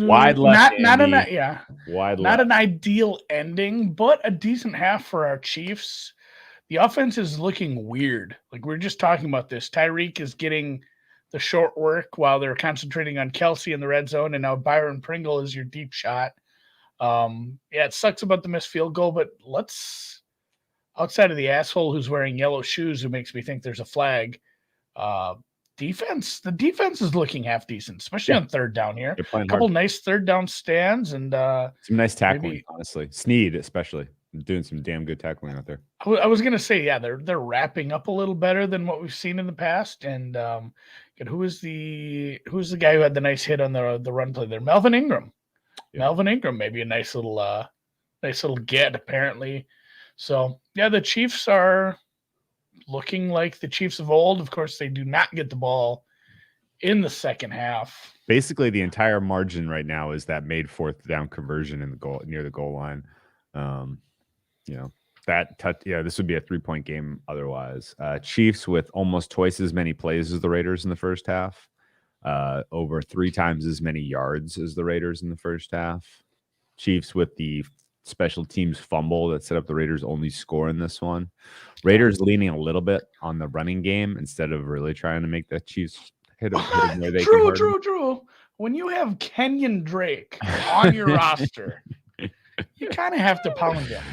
Wide left, Not Andy. Wide not left. an ideal ending, but a decent half for our Chiefs. The offense is looking weird. Like we're just talking about this. Tyreek is getting the short work while they're concentrating on Kelsey in the red zone, and now Byron Pringle is your deep shot. Yeah, it sucks about the missed field goal, but let's outside of the asshole who's wearing yellow shoes who makes me think there's a flag. Uh, the defense is looking half decent, especially Yeah. on third down here. They're playing A couple hard. nice third down stands and Some nice tackling, maybe honestly. Sneed, especially, doing some damn good tackling out there. I was gonna say, yeah, they're wrapping up a little better than what we've seen in the past. And who's the guy who had the nice hit on the run play there? Melvin Ingram. Yeah. Melvin Ingram, maybe a nice little get apparently. So yeah, the Chiefs are looking like the Chiefs of old. Of course, they do not get the ball in the second half. Basically, the entire margin right now is that made fourth down conversion in the goal near the goal line. This would be a 3-point game otherwise. Chiefs with almost twice as many plays as the Raiders in the first half, over 3 times as many yards as the Raiders in the first half. Chiefs with the special teams fumble that set up the Raiders' only score in this one. Raiders leaning a little bit on the running game instead of really trying to make the Chiefs hit them where they can hurt them. True. When you have Kenyon Drake on your roster, you kind of have to pound him.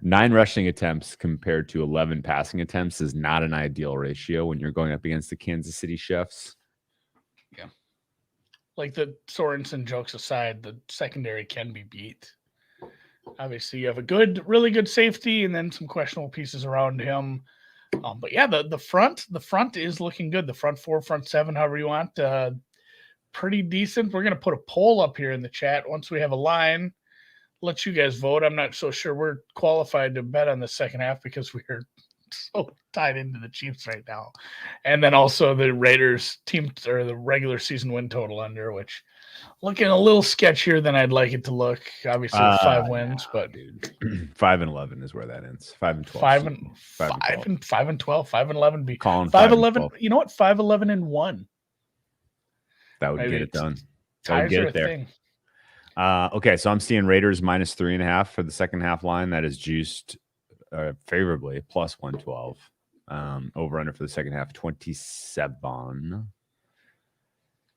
9 rushing attempts compared to 11 passing attempts is not an ideal ratio when you're going up against the Kansas City Chiefs. Yeah. Like the Sorensen jokes aside, the secondary can be beat. Obviously, you have a really good safety and then some questionable pieces around him. But yeah, the front is looking good. The front 4, front 7, however you want, pretty decent. We're going to put a poll up here in the chat once we have a line. Let you guys vote. I'm not so sure we're qualified to bet on the second half because we're so tied into the Chiefs right now. And then also the Raiders team or the regular season win total under, which looking a little sketchier than I'd like it to look. Obviously, 5 wins, but dude. 5-11 is where that ends. 5-12. 5 and 12. 5-11 be calling 5-11. You know what? 5-11-1. That would Maybe get it done. That would get it there. Thing. Okay, so I'm seeing Raiders minus 3.5 for the second half line. That is juiced favorably, plus 112. Over under for the second half, 27.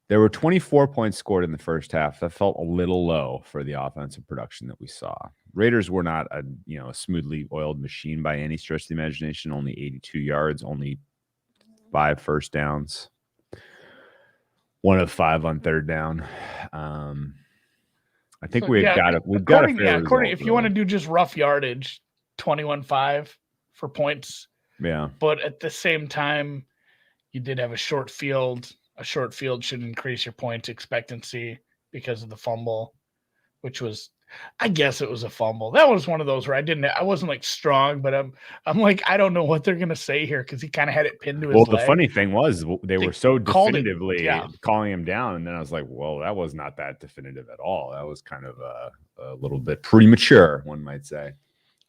There were 24 points scored in the first half. That felt a little low for the offensive production that we saw. Raiders were not a smoothly oiled machine by any stretch of the imagination. Only 82 yards, only 5 first downs, 1 of 5 on third down. I think we've got a fair result, if you want to do just rough yardage, 21-5 for points. Yeah. But at the same time, you did have a short field. A short field should increase your point expectancy because of the fumble, which was, I guess it was a fumble. That was one of those where I wasn't like strong, but I'm like, I don't know what they're going to say here because he kind of had it pinned to his leg. Well, the funny thing was they were so definitively calling him down. And then I was like, well, that was not that definitive at all. That was kind of a little bit premature, one might say.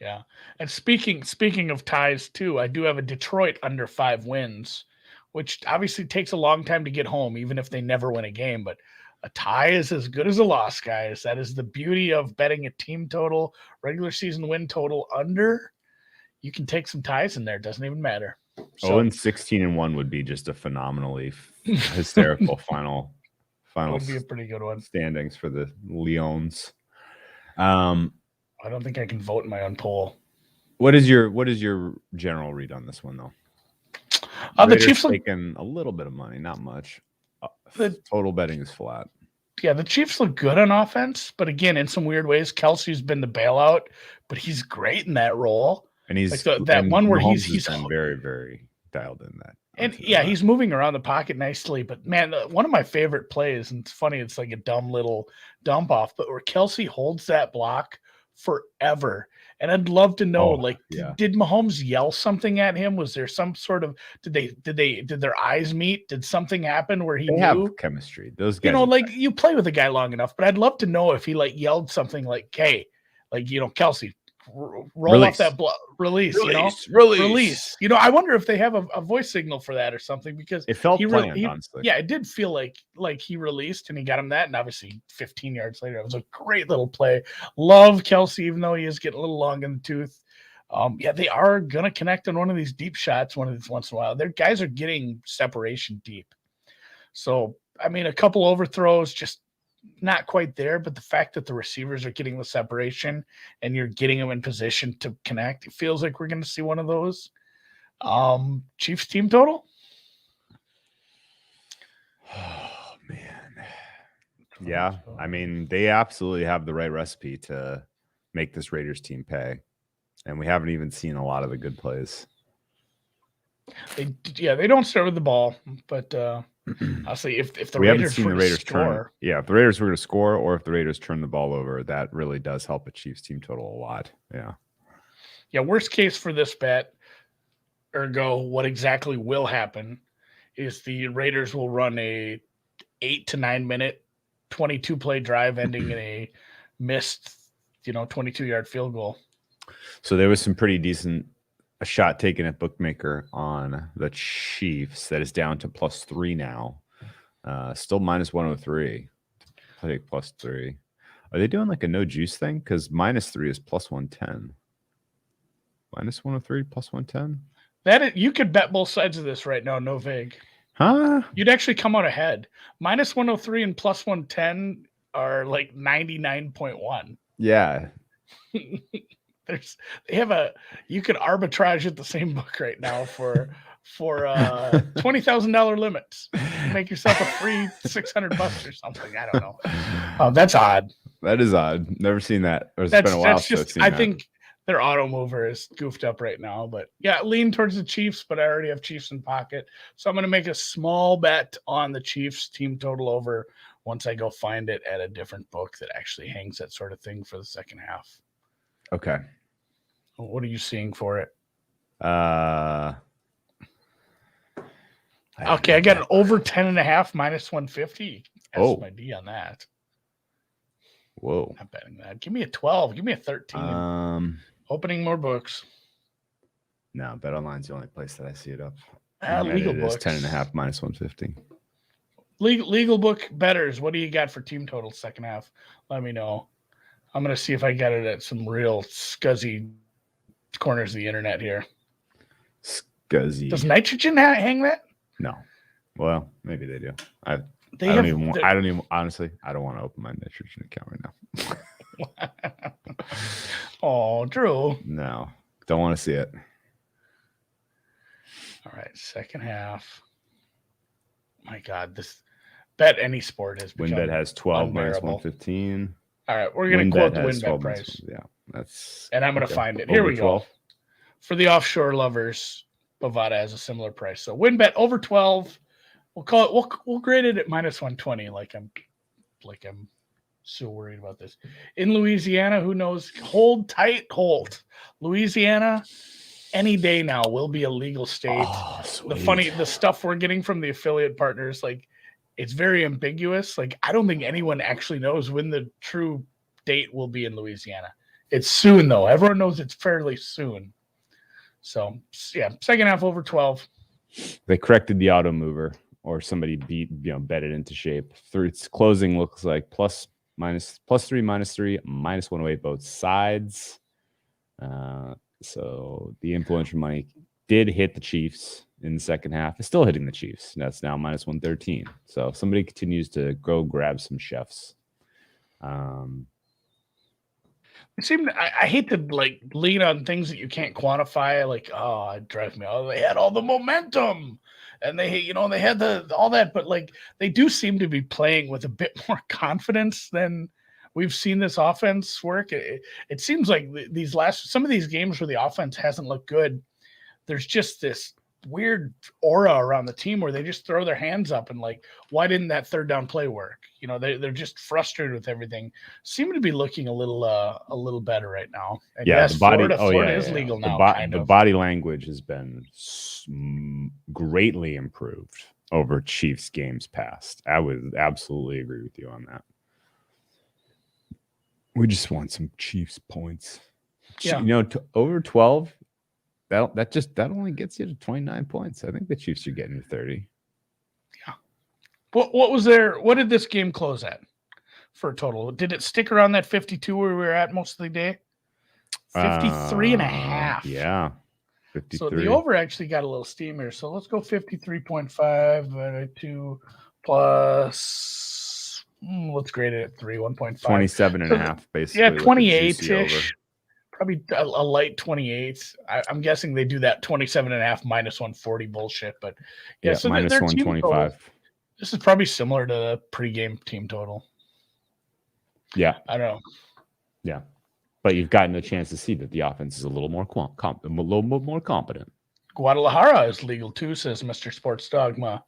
Yeah. And speaking of ties too, I do have a Detroit under 5 wins, which obviously takes a long time to get home, even if they never win a game. But a tie is as good as a loss, guys. That is the beauty of betting a team total, regular season win total under. You can take some ties in there. It doesn't even matter. So, 16-1 would be just a phenomenally hysterical final. Would be a pretty good one. Standings for the Leons. I don't think I can vote in my own poll. What is your general read on this one, though? The Chiefs taking a little bit of money, not much. The total betting is flat. Yeah, the Chiefs look good on offense, but again, in some weird ways, Kelsey's been the bailout, but he's great in that role. And he's like that one where he's been very, very dialed in that. And yeah, he's moving around the pocket nicely. But man, one of my favorite plays, and it's funny, it's like a dumb little dump off, but where Kelsey holds that block forever. And I'd love to know, did Mahomes yell something at him? Was there some sort of did their eyes meet? Did something happen where he knew? Have chemistry? Those guys, you play with a guy long enough, but I'd love to know if he yelled something like, "Hey, Kelsey, roll off that release, release. I wonder if they have a voice signal for that or something, because it felt planned, honestly. Yeah, it did feel like he released and he got him that, and obviously 15 yards later, it was a great little play. Love Kelsey, even though he is getting a little long in the tooth. Yeah, they are gonna connect on one of these deep shots once in a while. Their guys are getting separation deep. So, I mean, a couple overthrows, just not quite there, but the fact that the receivers are getting the separation and you're getting them in position to connect, it feels like we're going to see one of those. Chiefs team total? Oh, man. Yeah, I mean, they absolutely have the right recipe to make this Raiders team pay. And we haven't even seen a lot of the good plays. They don't start with the ball, but honestly, if the Raiders were to score, if the Raiders were to score, or if the Raiders turn the ball over, that really does help a Chiefs team total a lot. Yeah. Worst case for this bet, ergo, what exactly will happen is the Raiders will run a 8 to 9 minute, 22 play drive ending in a missed, 22-yard field goal. So there was some pretty decent a shot taken at bookmaker on the Chiefs that is down to +3 now. Still -103. Take +3. Are they doing like a no juice thing? Because -3 is +110. -103 +110. That you could bet both sides of this right now. No vig. Huh? You'd actually come out ahead. -103 and +110 are like 99.1. Yeah. You could arbitrage at the same book right now for $20,000 limits. Make yourself a free $600 or something. I don't know. That's odd. That is odd. Never seen that. It's been a while since I've seen that. I think their auto mover is goofed up right now, but yeah, lean towards the Chiefs, but I already have Chiefs in pocket. So I'm going to make a small bet on the Chiefs team total over once I go find it at a different book that actually hangs that sort of thing for the second half. Okay. What are you seeing for it? I got an over 10.5 -150. That's my D on that. Whoa. Not betting that. Give me a 12. Give me a 13. Opening more books. No, BetOnline's the only place that I see it up. Legal it books. Is 10.5 -150. Legal book betters. What do you got for team total second half? Let me know. I'm going to see if I got it at some real scuzzy corners of the internet here. Scuzzy. Does Nitrogen hang that? No. Well, maybe they do. I don't even honestly, I don't want to open my Nitrogen account right now. Oh, Drew. No, don't want to see it. All right, second half. My God, this bet any sport has become WinBet has 12 unbearable. -115. All right, we're going to quote the WinBet price. Yeah, that's. And I'm going to find it. Here we go. For the offshore lovers, Bovada has a similar price. So WinBet over 12. We'll call it. We'll grade it at -120. Like I'm so worried about this. In Louisiana, who knows? Hold tight, hold. Louisiana, any day now will be a legal state. Oh, the stuff we're getting from the affiliate partners, like it's very ambiguous. Like I don't think anyone actually knows when the true date will be in Louisiana. It's soon though. Everyone knows it's fairly soon. So yeah, second half over 12. They corrected the auto mover, or somebody bet it into shape. Its closing looks like +3, -3, -108 both sides. So the influential money did hit the Chiefs in the second half. It's still hitting the Chiefs. That's now -113. So if somebody continues to go grab some chefs. I hate to like lean on things that you can't quantify. Like, it drives me. Oh, they had all the momentum, and they had all that, but like they do seem to be playing with a bit more confidence than we've seen this offense work. It seems like some of these games where the offense hasn't looked good, there's just this weird aura around the team where they just throw their hands up and like, why didn't that third down play work? They're just frustrated with everything. Seem to be looking a little better right now. And yeah, yes, the body. Florida is legal now. The body language has been greatly improved over Chiefs games past. I would absolutely agree with you on that. We just want some Chiefs points. Yeah. Over 12. That only gets you to 29 points. I think the Chiefs are getting to 30. Yeah. What did this game close at for a total? Did it stick around that 52 where we were at most of the day? 53 and a half. Yeah. 53. So the over actually got a little steamier. So let's go 53.5 divided 2 plus, let's grade it at 3, 1.5. 27 and a half, basically. Yeah, 28-ish. Probably a light 28. I'm guessing they do that 27 and a half minus 140 bullshit. But yeah, so minus their 125. This is probably similar to the pregame team total. Yeah. I don't know. Yeah. But you've gotten a chance to see that the offense is a little more more competent. Guadalajara is legal too, says Mr. Sports Dogma.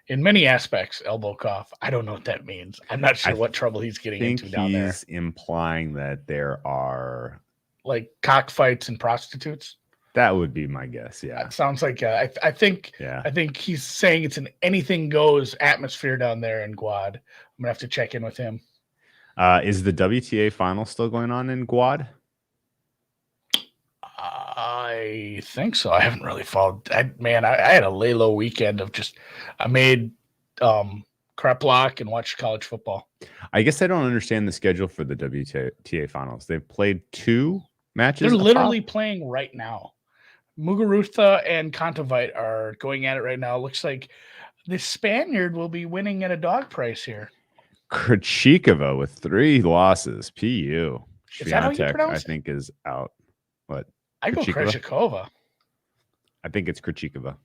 In many aspects, elbow cough. I don't know what that means. I'm not sure what trouble he's getting into down there. He's implying that there are like cockfights and prostitutes. That would be my guess. Yeah, it sounds like I think he's saying it's an anything goes atmosphere down there in Guad. I'm gonna have to check in with him. Is the WTA final still going on in Guad? I think so. I haven't really followed. I had a lay low weekend of I made crap lock and watched college football. I guess I don't understand the schedule for the WTA finals. They've played 2 matches. They're literally playing right now. Muguruza and Kontaveit are going at it right now. Looks like the Spaniard will be winning at a dog price here. Krejcikova with 3 losses. PU. Is that how you pronounce I think is out. What? I go Krejcikova. I think it's Krejcikova.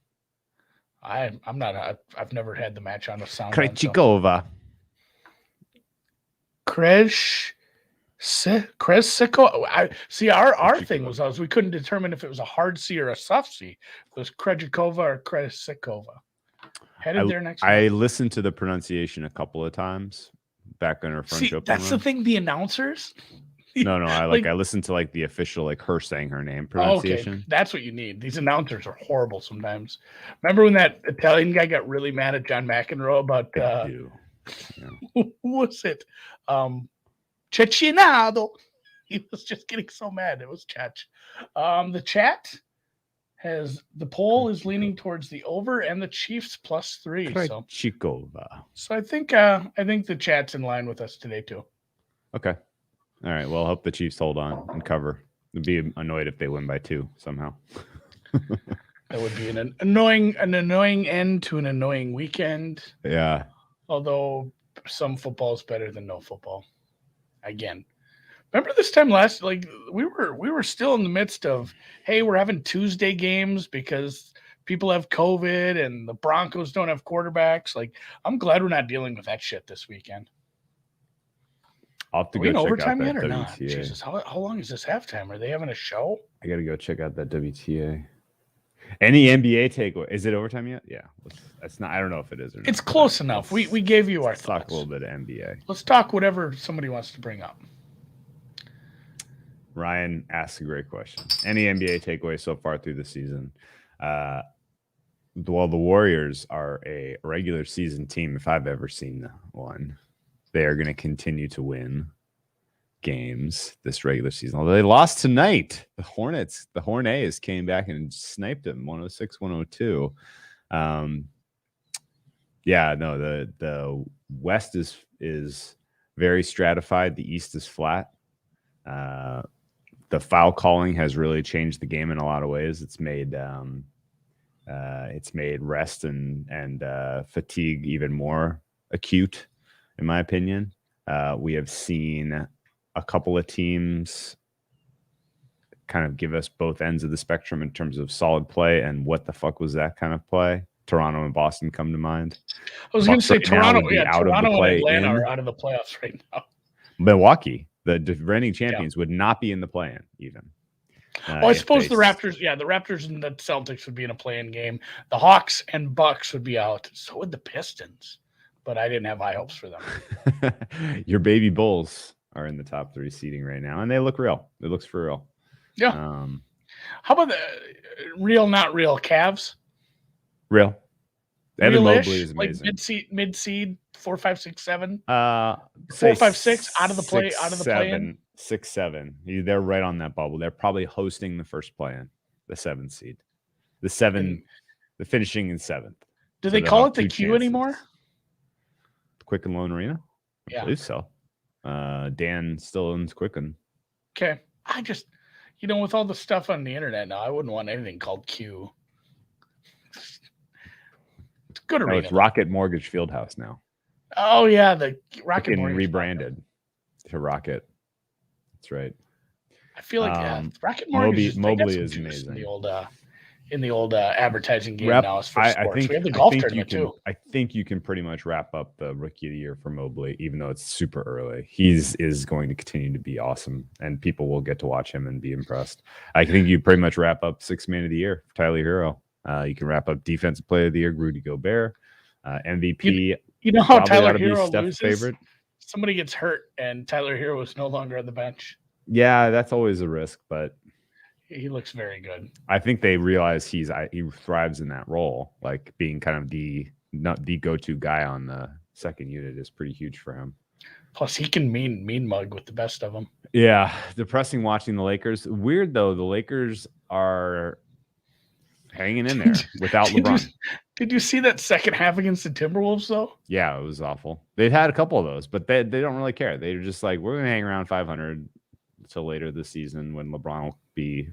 I'm not. I've never had the match on the sound. Krejcikova. Krejcikova. See, our thing was we couldn't determine if it was a hard C or a soft C. It was Krejcikova or Krejcikova. Headed there next week. I listened to the pronunciation a couple of times back on her French Open. That's the thing. The announcers. No. I listened to the official her saying her name pronunciation. Okay. That's what you need. These announcers are horrible sometimes. Remember when that Italian guy got really mad at John McEnroe about who was it? Cecinado. He was just getting so mad. It was Chach. The chat has the poll is leaning towards the over and the Chiefs +3. Krejcikova. So I think the chat's in line with us today too. Okay. All right. Well, I hope the Chiefs hold on and cover. I'd be annoyed if they win by 2 somehow. That would be an annoying end to an annoying weekend. Yeah. Although some football is better than no football. Again, remember this time last? We were still in the midst of, hey, we're having Tuesday games because people have COVID and the Broncos don't have quarterbacks. I'm glad we're not dealing with that shit this weekend. I'll have to go check overtime out that yet or WTA. not? Jesus, how long is this halftime? Are they having a show? I gotta go check out that WTA. Any NBA takeaway? Is it overtime yet? Yeah. That's not. I don't know if it is or not. It's close enough. We gave you our thoughts. Talk a little bit of NBA. Let's talk whatever somebody wants to bring up. Ryan asks a great question. Any NBA takeaway so far through the season? Well, the Warriors are a regular season team, if I've ever seen one. They are going to continue to win games this regular season. Although they lost tonight. The Hornets came back and sniped them 106-102. The West is very stratified. The East is flat. The foul calling has really changed the game in a lot of ways. It's made rest and fatigue even more acute, in my opinion. We have seen a couple of teams kind of give us both ends of the spectrum in terms of solid play and what the fuck was that kind of play. Toronto and Boston come to mind. I was going to say Toronto and Atlanta are out of the playoffs right now. Milwaukee, the defending champions, would not be in the play-in even. I suppose the Raptors, the Raptors and the Celtics would be in a play-in game. The Hawks and Bucks would be out. So would the Pistons. But I didn't have high hopes for them. Your baby Bulls are in the top 3 seeding right now, and they look real. It looks for real. Yeah. How about the real, not real Cavs? Real. Evan Mobley is amazing. Mid seed, 4, 5, 6, 7. 4, 5, 6 out of the play. 6-7. They're right on that bubble. They're probably hosting the first play-in, the 7th seed. The finishing in 7th. Do So they they'll call have it the two Q chances. anymore? Quicken Loan Arena? I Yeah. believe so. Dan still owns Quicken. Okay. I just, with all the stuff on the internet now, I wouldn't want anything called Q. It's good No, arena. it's Rocket Mortgage Fieldhouse now. Oh, yeah. The Rocket Quicken Mortgage rebranded to Rocket. That's right. I feel like Rocket Mortgage Mobley is amazing. In the old advertising game now as for sports. I think, we have the golf tournament too. I think you can pretty much wrap up the Rookie of the Year for Mobley, even though it's super early. Is going to continue to be awesome, and people will get to watch him and be impressed. I think you pretty much wrap up Sixth Man of the Year for Tyler Hero. You can wrap up Defensive Player of the Year, Rudy Gobert, MVP. You know how Probably ought Tyler to be Hero Steph's loses? favorite. Somebody gets hurt, and Tyler Hero is no longer on the bench. Yeah, that's always a risk, but he looks very good. I think they realize he thrives in that role, like being kind of the go-to guy on the second unit is pretty huge for him. Plus, he can mean mug with the best of them. Yeah, depressing watching the Lakers. Weird though, the Lakers are hanging in there without LeBron. Did you see that second half against the Timberwolves though? Yeah, it was awful. They've had a couple of those, but they don't really care. They're just like, we're gonna hang around 500 until later this season when LeBron will be,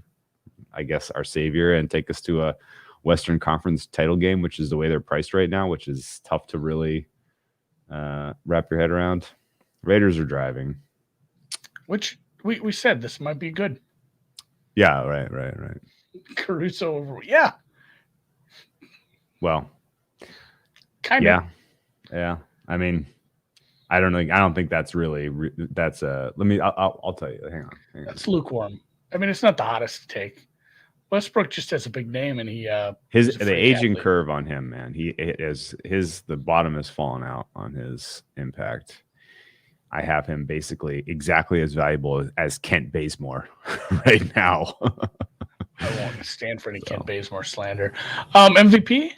I guess, our savior and take us to a Western Conference title game, which is the way they're priced right now, which is tough to really wrap your head around. Raiders are driving. Which we said this might be good. Yeah, right. Caruso over. Yeah. Well, kind of. Yeah. I mean, I don't think that's really that's I'll tell you. Hang on. That's lukewarm. I mean, it's not the hottest take. Westbrook just has a big name, and the aging curve on him, man. The bottom has fallen out on his impact. I have him basically exactly as valuable as Kent Bazemore right now. I won't stand for any Kent Bazemore slander. MVP?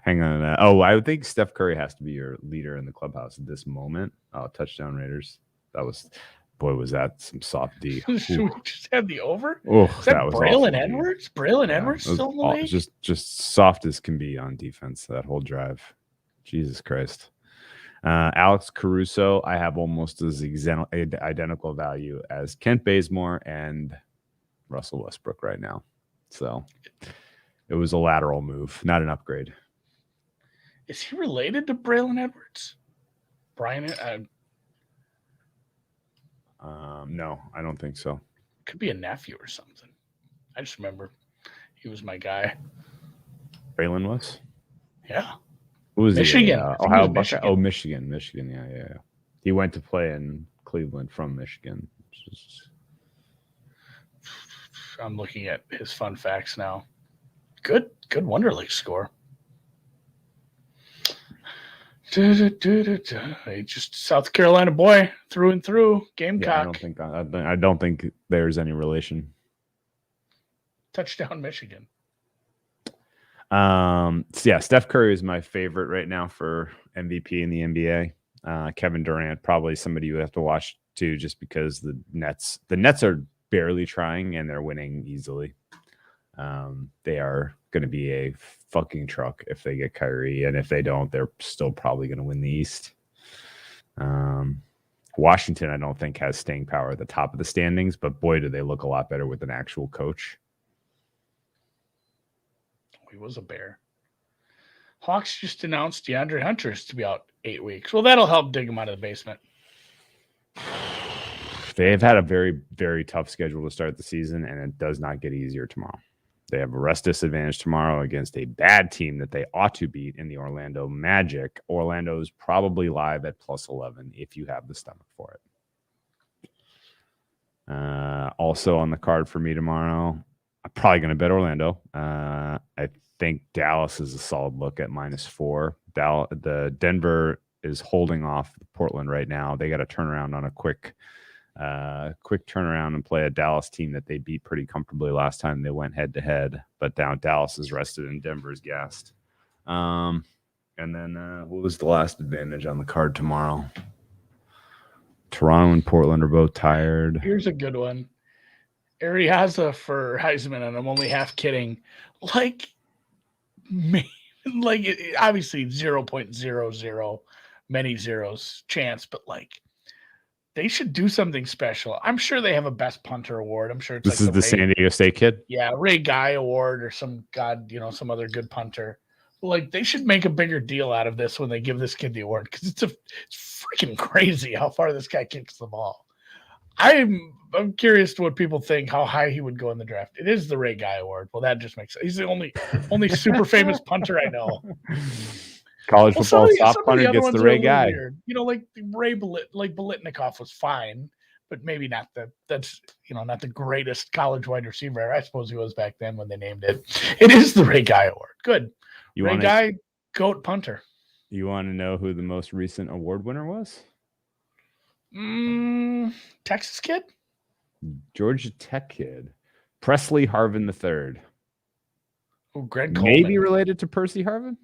Hang on. I would think Steph Curry has to be your leader in the clubhouse at this moment. Touchdown Raiders. Was that some soft D. Should we just have the over? Oh, that was Braylon Edwards? Braylon Edwards still in the league? Just soft as can be on defense, that whole drive. Jesus Christ. Alex Caruso, I have almost as identical value as Kent Bazemore and Russell Westbrook right now. So it was a lateral move, not an upgrade. Is he related to Braylon Edwards? Brian? No, I don't think so. Could be a nephew or something. I just remember he was my guy. Braylon was? Yeah. Who was Michigan. Ohio Buckeye? Oh, Michigan. Yeah. He went to play in Cleveland from Michigan. I'm looking at his fun facts now. Good Wonderlic score. Just South Carolina boy through and through. Gamecock. Yeah, I don't think there's any relation. Touchdown Michigan. Steph Curry is my favorite right now for MVP in the NBA. Kevin Durant, probably somebody you have to watch too, just because the Nets are barely trying and they're winning easily. They are going to be a fucking truck if they get Kyrie, and if they don't, they're still probably going to win the East. Washington, I don't think has staying power at the top of the standings, but boy, do they look a lot better with an actual coach. He was a Bear. Hawks just announced DeAndre Hunter is to be out 8 weeks. Well, that'll help dig him out of the basement. They've had a very, very tough schedule to start the season, and it does not get easier tomorrow. They have a rest disadvantage tomorrow against a bad team that they ought to beat in the Orlando Magic. Orlando is probably live at +11 if you have the stomach for it. Also on the card for me tomorrow, I'm probably going to bet Orlando. I think Dallas is a solid look at -4. The Denver is holding off Portland right now. They got to turn around on a quick turnaround and play a Dallas team that they beat pretty comfortably last time they went head to head. But now Dallas is rested and Denver's gassed. And then what was the last advantage on the card tomorrow? Toronto and Portland are both tired. Here's a good one. Ariaza for Heisman, and I'm only half kidding. Like, obviously 0.00 many zeros chance, but like they should do something special. I'm sure they have a best punter award. I'm sure it's This like is the San Diego State kid. Yeah, Ray Guy Award or some some other good punter. Like they should make a bigger deal out of this when they give this kid the award because it's freaking crazy how far this guy kicks the ball. I'm curious to what people think how high he would go in the draft. It is the Ray Guy Award. Well, that just makes sense. He's the only super famous punter I know. College football soft punter gets the Ray Guy. Weird. Like Bolitnikoff was fine, but maybe not that's not the greatest college wide receiver. I suppose he was back then when they named it. It is the Ray Guy Award. Good. Ray Guy, GOAT punter. You want to know who the most recent award winner was? Texas kid? Georgia Tech kid. Presley Harvin III. Oh, Greg Coleman. Maybe related to Percy Harvin?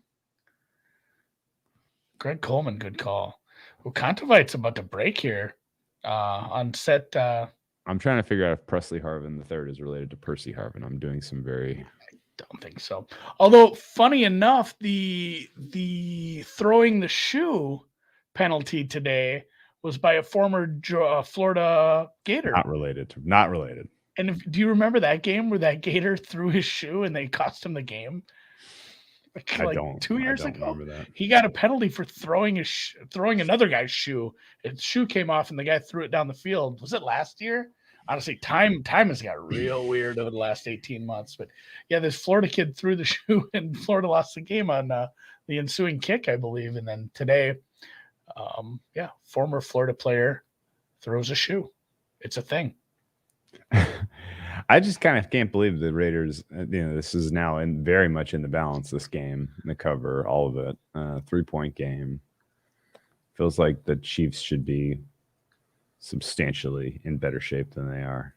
Greg Coleman, good call. Well, Kontovite's about to break here on set. I'm trying to figure out if Presley Harvin III is related to Percy Harvin. I'm doing some very... I don't think so. Although, funny enough, the throwing the shoe penalty today was by a former Florida Gator. Not related. And do you remember that game where that Gator threw his shoe and they cost him the game? Like 2 years ago, he got a penalty for throwing another guy's shoe. His shoe came off and the guy threw it down the field. Was it last year? Honestly, time has got real weird over the last 18 months. But yeah, this Florida kid threw the shoe and Florida lost the game on the ensuing kick, I believe. And then today, former Florida player throws a shoe. It's a thing. I just kind of can't believe the Raiders, this is now very much in the balance, this game, the cover, all of it. 3-point game. Feels like the Chiefs should be substantially in better shape than they are.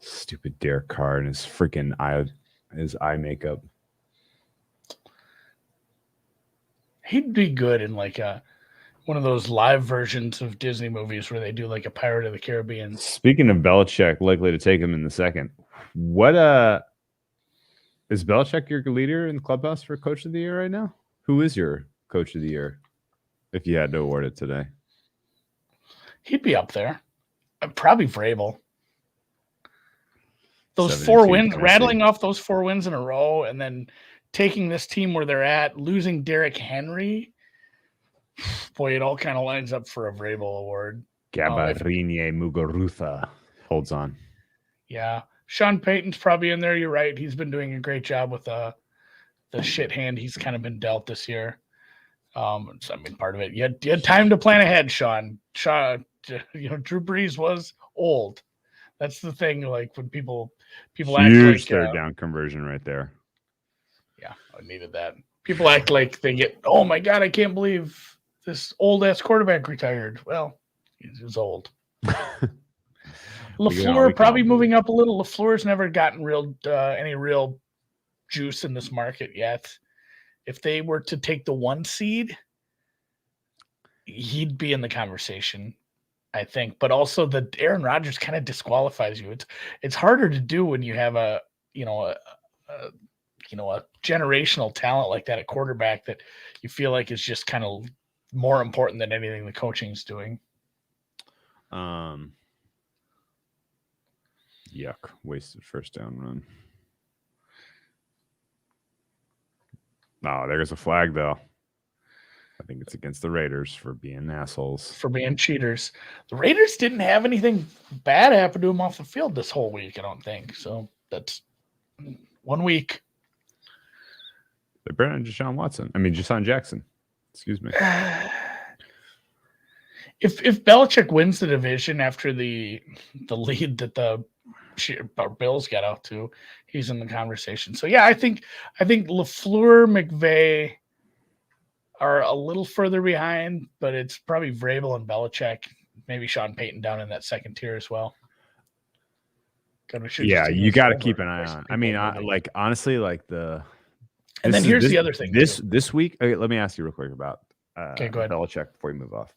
Stupid Derek Carr and his freaking eye makeup. He'd be good in like one of those live versions of Disney movies where they do like a Pirate of the Caribbean. Speaking of Belichick, likely to take him in the second. What is Belichick your leader in the clubhouse for Coach of the Year right now? Who is your Coach of the Year if you had to award it today? He'd be up there. Probably Vrabel. Those 4 wins, rattling off those 4 wins in a row, and then taking this team where they're at, losing Derrick Henry. Boy, it all kind of lines up for a Vrabel award. Gabarine Muguruza holds on. Yeah. Sean Payton's probably in there. You're right. He's been doing a great job with the shit hand he's kind of been dealt this year. Part of it. You had time to plan ahead, Sean. Drew Brees was old. That's the thing. Like when people act like third down conversion right there. Yeah, I needed that. People act like they get, oh my God, I can't believe this old ass quarterback retired. Well, he was old. LaFleur probably moving up a little. LaFleur's never gotten any real juice in this market yet. If they were to take the 1 seed, he'd be in the conversation, I think. But also the Aaron Rodgers kind of disqualifies you. It's harder to do when you have a generational talent like that at quarterback that you feel like is just kind of more important than anything the coaching's doing. Yuck. Wasted first down run. Oh, there's a flag, though. I think it's against the Raiders for being assholes. For being cheaters. The Raiders didn't have anything bad happen to them off the field this whole week, I don't think. So that's 1 week. They brought in Deshaun Jackson. Excuse me. If Belichick wins the division after the lead that the Bills got out to, he's in the conversation. So yeah, I think LaFleur, McVay are a little further behind, but it's probably Vrabel and Belichick, maybe Sean Payton down in that second tier as well. You got to keep an eye on. I mean, honestly, like the. And then here's the other thing. This week, okay, let me ask you real quick about Okay, go ahead. Belichick before we move off.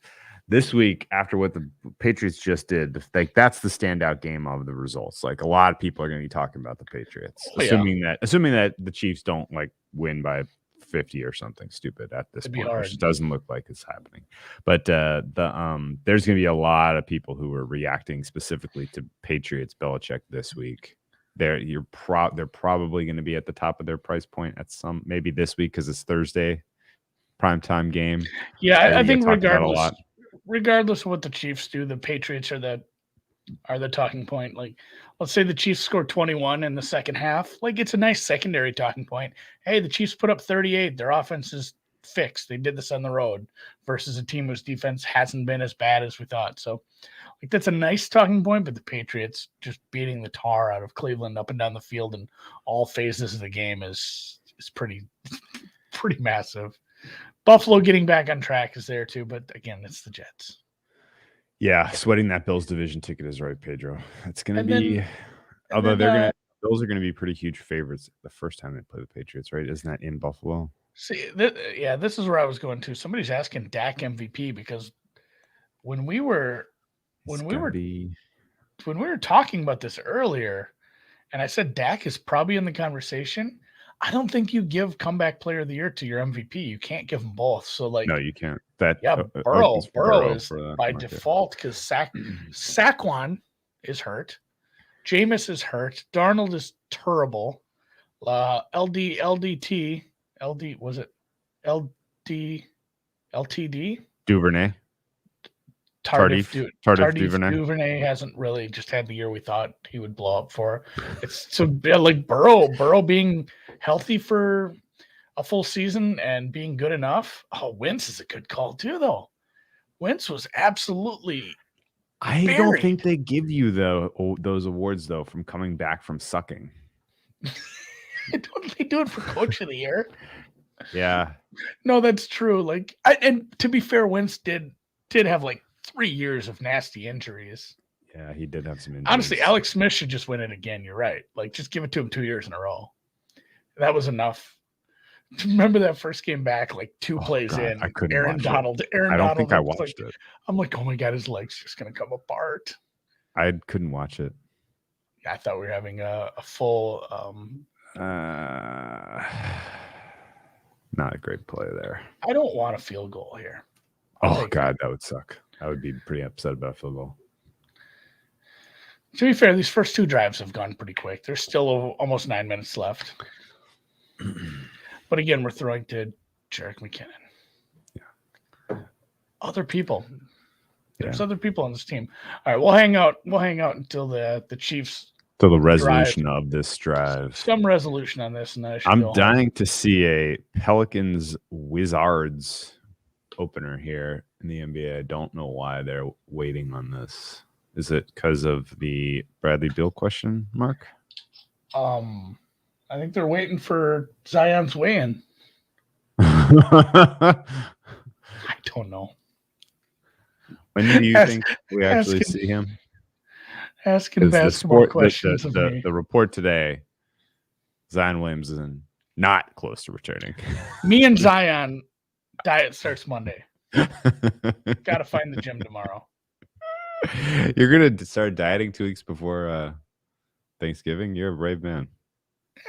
This week, after what the Patriots just did, like that's the standout game of the results. Like a lot of people are going to be talking about the Patriots, Oh, yeah. assuming that the Chiefs don't like win by 50 or something stupid at this It'd be point, hard. which doesn't look like it's happening. But there's going to be a lot of people who are reacting specifically to Patriots Belichick this week. They're probably going to be at the top of their price point at some maybe this week because it's Thursday primetime game. Yeah, I think regardless of what the Chiefs do, the Patriots are the talking point. Like, let's say the Chiefs score 21 in the second half. Like, it's a nice secondary talking point. Hey, the Chiefs put up 38. Their offense is fixed. They did this on the road versus a team whose defense hasn't been as bad as we thought. So, like, that's a nice talking point. But the Patriots just beating the tar out of Cleveland up and down the field in all phases of the game is pretty massive. Buffalo getting back on track is there too, but again, it's the Jets. Yeah, sweating that Bills division ticket is right, Pedro. It's going to be, although Bills are going to be pretty huge favorites the first time they play the Patriots, right? Isn't that in Buffalo? See, this is where I was going to. Somebody's asking Dak MVP because when we were talking about this earlier, and I said Dak is probably in the conversation. I don't think you give comeback player of the year to your MVP. You can't give them both. So, like, no, you can't. Burrow is by default because Saquon is hurt. Jameis is hurt. Darnold is terrible. LTD Duvernay. Tardif Duvernay. Duvernay hasn't really just had the year we thought he would blow up for. It's so like Burrow being healthy for a full season and being good enough. Oh, Wentz is a good call too, though. Wentz was absolutely. I don't think they give you those awards though from coming back from sucking. Don't they do it for Coach of the Year? Yeah. No, that's true. Like, and to be fair, Wentz did have like 3 years of nasty injuries. Yeah, he did have some injuries. Honestly, Alex Smith should just win it again. You're right. Like, just give it to him 2 years in a row. That was enough. Remember that first game back, like 2 plays in. I couldn't Aaron Donald. I don't think I watched it. I'm like, oh my God, his leg's just going to come apart. I couldn't watch it. I thought we were having a full. Not a great play there. I don't want a field goal here. Oh God, that would suck. I would be pretty upset about a field goal. To be fair, these first 2 drives have gone pretty quick. There's still almost 9 minutes left. But again, we're throwing to Jerick McKinnon. Yeah. Other people. There's other people on this team. All right, we'll hang out. We'll hang out until the Chiefs. Till the resolution of this drive. Some resolution on this, and I'm dying to see a Pelicans Wizards opener here in the NBA. I don't know why they're waiting on this. Is it because of the Bradley Beal question mark? I think they're waiting for Zion's weigh-in. I don't know. When do you think we actually see him? Asking basketball questions of me. The report today, Zion Williamson not close to returning. Me and Zion, diet starts Monday. Got to find the gym tomorrow. You're going to start dieting 2 weeks before Thanksgiving? You're a brave man.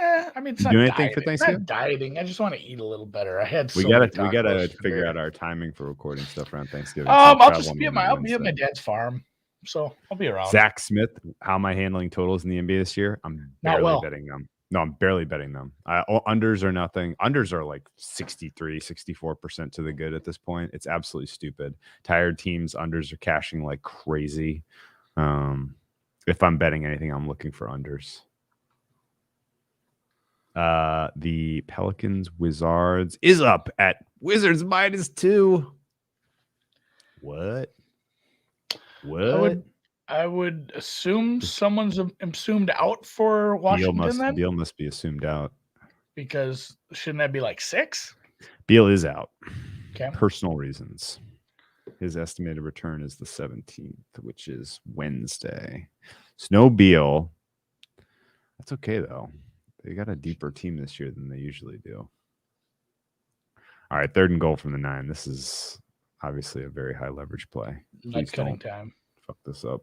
I mean, it's not do anything dieting. For Thanksgiving? It's not dieting. I just want to eat a little better. I had we gotta figure out our timing for recording stuff around Thanksgiving. I'll just be at my dad's farm, so I'll be around. Zach Smith, how am I handling totals in the NBA this year? I'm barely betting them. No, I'm barely betting them. Unders are nothing. Unders are like 63, 64% to the good at this point. It's absolutely stupid. Tired teams, unders are cashing like crazy. If I'm betting anything, I'm looking for unders. The Pelicans Wizards is up at Wizards -2. What? I would assume someone's assumed out for Washington. Beal must be assumed out. Because shouldn't that be like 6? Beal is out. Okay. Personal reasons. His estimated return is the 17th, which is Wednesday. Snow Beal. That's okay though. They got a deeper team this year than they usually do. All right, 3rd and goal from the 9. This is obviously a very high leverage play. Nut Please cutting don't time. fuck this up.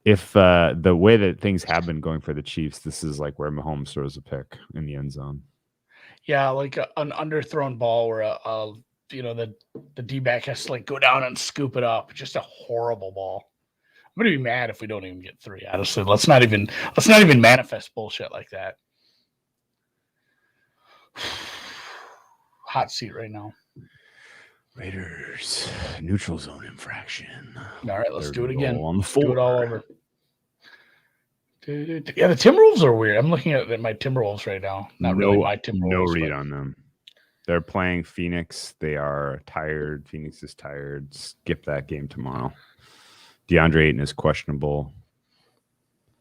If the way that things have been going for the Chiefs, this is like where Mahomes throws a pick in the end zone. Yeah, like an underthrown ball where the D-back has to like go down and scoop it up. Just a horrible ball. I'm gonna be mad if we don't even get 3. Honestly, let's not even manifest bullshit like that. Hot seat right now. Raiders neutral zone infraction. All right, let's 3rd do it and again. goal on the 4. Do it all over. Yeah, the Timberwolves are weird. I'm looking at my Timberwolves right now. Not really my Timberwolves. No read on them. They're playing Phoenix. They are tired. Phoenix is tired. Skip that game tomorrow. DeAndre Ayton is questionable.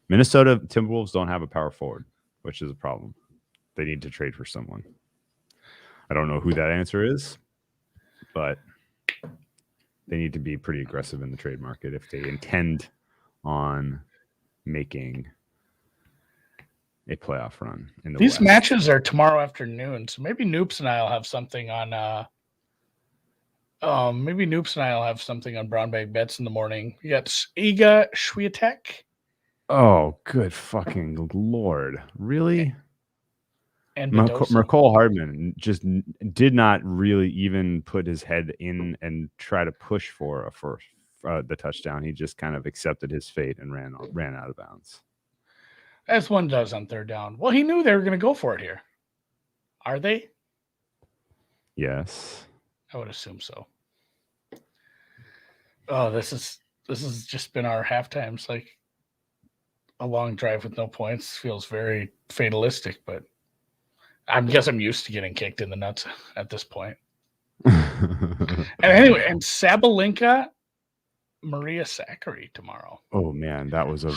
Minnesota Timberwolves don't have a power forward, which is a problem. They need to trade for someone. I don't know who that answer is, but they need to be pretty aggressive in the trade market if they intend on making a playoff run in the These West. matches are tomorrow afternoon, so maybe Noops and I'll have something on brown bag bets in the morning. You got Iga Swiatek. Oh, good fucking Lord. Really? And Mercole Hardman just did not really even put his head in and try to push for the touchdown. He just kind of accepted his fate and ran out of bounds. As one does on 3rd down. Well, he knew they were going to go for it here. Are they? Yes. I would assume so. Oh, this has just been our halftimes. Like a long drive with no points feels very fatalistic, but I guess I'm used to getting kicked in the nuts at this point. And anyway, and Sabalenka, Maria Sakkari tomorrow. Oh man, that was a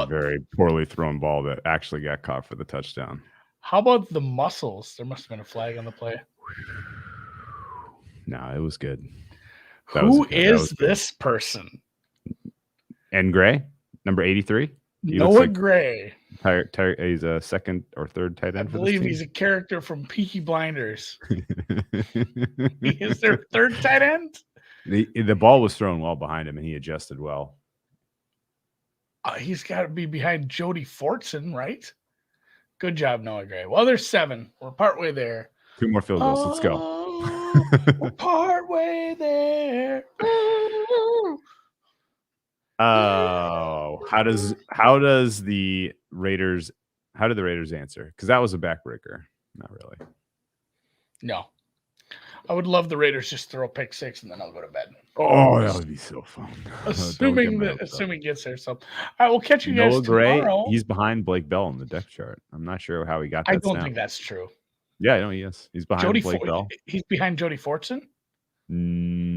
very poorly thrown ball that actually got caught for the touchdown. How about the Muscles? There must have been a flag on the play. No, it was good. Who is this person? And Gray, number 83. Noah Gray. He's a 2nd or 3rd tight end. I believe he's a character from Peaky Blinders. He is their 3rd tight end. The ball was thrown well behind him, and he adjusted well. He's got to be behind Jody Fortson, right? Good job, Noah Gray. Well, there's 7. We're partway there. 2 more field goals. Let's go. We're partway there. Oh, how does the Raiders? How did the Raiders answer? Because that was a backbreaker. Not really. No, I would love the Raiders just throw a pick 6 and then I'll go to bed. Oh, that would be so fun. Assuming gets there. So, all right, we'll catch you guys tomorrow. He's behind Blake Bell in the depth chart. I'm not sure how he got that. I don't think that's true. Yeah, I know he is. He's behind Blake Bell. He's behind Jody Fortson.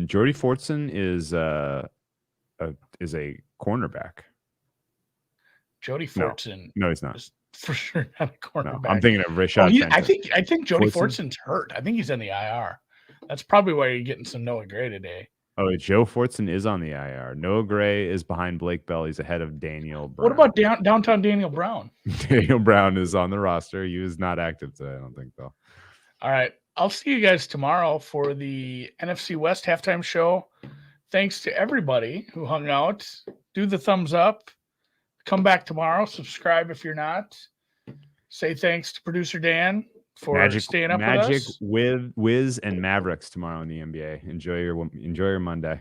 Jody Fortson is a cornerback. Jody Fortson. No, he's not. For sure not a cornerback. No, I'm thinking of Rashad. I think Jody Fortson's hurt. I think he's in the IR. That's probably why you're getting some Noah Gray today. Oh, Joe Fortson is on the IR. Noah Gray is behind Blake Bell. He's ahead of Daniel Brown. What about downtown Daniel Brown? Daniel Brown is on the roster. He was not active today, I don't think, though. All right. I'll see you guys tomorrow for the NFC West halftime show. Thanks to everybody who hung out. Do the thumbs up. Come back tomorrow. Subscribe if you're not. Say thanks to producer Dan for staying up with us. Magic with Wiz and Mavericks tomorrow in the NBA. Enjoy your Monday.